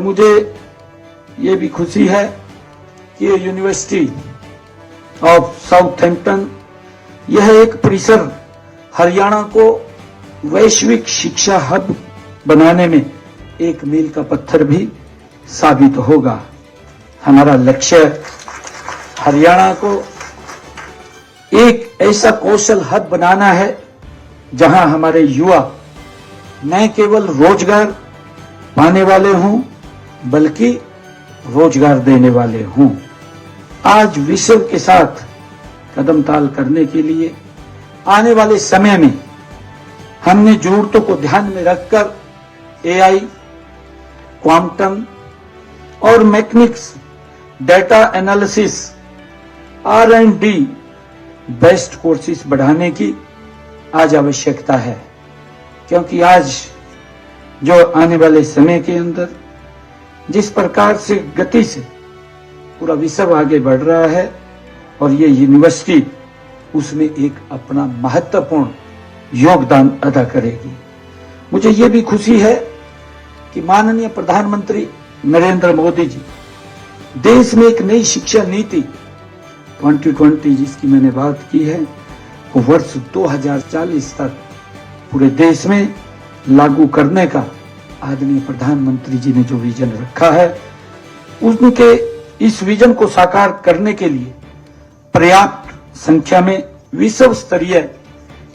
मुझे ये भी खुशी है कि यूनिवर्सिटी ऑफ साउथहैम्पटन यह एक परिसर हरियाणा को वैश्विक शिक्षा हब बनाने में एक मील का पत्थर भी साबित होगा। हमारा लक्ष्य हरियाणा को एक ऐसा कौशल हब बनाना है जहां हमारे युवा न केवल रोजगार पाने वाले हों बल्कि रोजगार देने वाले हों। आज विश्व के साथ कदम ताल करने के लिए आने वाले समय में हमने जरूरतों को ध्यान में रखकर एआई, क्वांटम और mechanics, data analysis, R&D best courses बढ़ाने की आज आवश्यकता है, क्योंकि आज जो आने वाले समय के अंदर जिस प्रकार से गति से पूरा विश्व आगे बढ़ रहा है और ये यूनिवर्सिटी उसमें एक अपना महत्वपूर्ण योगदान अदा करेगी। मुझे ये भी खुशी है कि माननीय प्रधानमंत्री नरेंद्र मोदी जी देश में एक नई शिक्षा नीति 2020 जिसकी मैंने बात की है वो वर्ष 2040 तक पूरे देश में लागू करने का आदरणीय प्रधानमंत्री जी ने जो विजन रखा है उनके इस विजन को साकार करने के लिए पर्याप्त संख्या में विश्व स्तरीय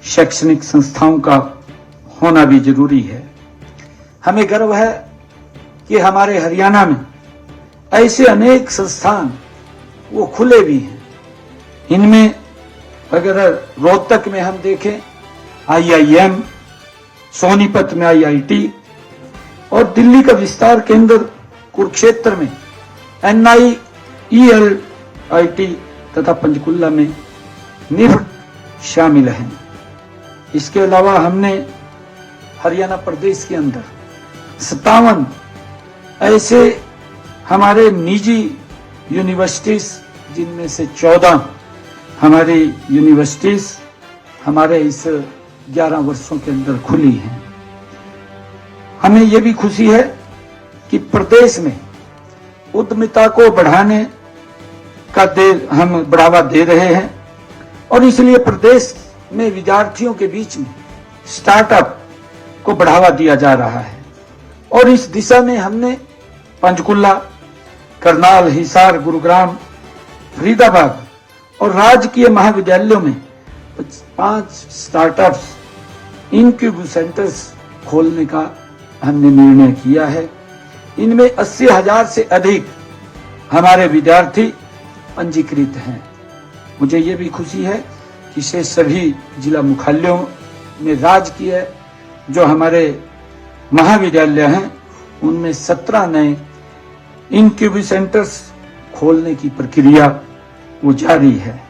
शैक्षणिक संस्थाओं का होना भी जरूरी है। हमें गर्व है कि हमारे हरियाणा में ऐसे अनेक संस्थान वो खुले भी हैं। इनमें अगर रोहतक में हम देखें IIM, सोनीपत में IIT और दिल्ली का विस्तार केंद्र कुरुक्षेत्र में NIELIT तथा पंचकुला में निफ्ट शामिल हैं। इसके अलावा हमने हरियाणा प्रदेश के अंदर 57 ऐसे हमारे निजी यूनिवर्सिटीज जिनमें से 14 हमारी यूनिवर्सिटीज हमारे इस 11 वर्षों के अंदर खुली हैं। हमें यह भी खुशी है कि प्रदेश में उद्यमिता को बढ़ाने का हम बढ़ावा दे रहे हैं और इसलिए प्रदेश में विद्यार्थियों के बीच में स्टार्टअप को बढ़ावा दिया जा रहा है और इस दिशा में हमने पंचकुला, करनाल, हिसार, गुरुग्राम, फरीदाबाद और राजकीय महाविद्यालयों में 5 स्टार्टअप्स इनक्यूब सेंटर्स खोलने का हमने निर्णय किया है। इनमें 80,000 से अधिक हमारे विद्यार्थी पंजीकृत हैं। मुझे ये भी खुशी है कि शेष सभी जिला मुख्यालयों में राजकीय जो हमारे महाविद्यालय हैं उनमें 17 नए इनक्यूब सेंटर्स खोलने की प्रक्रिया वो जारी है।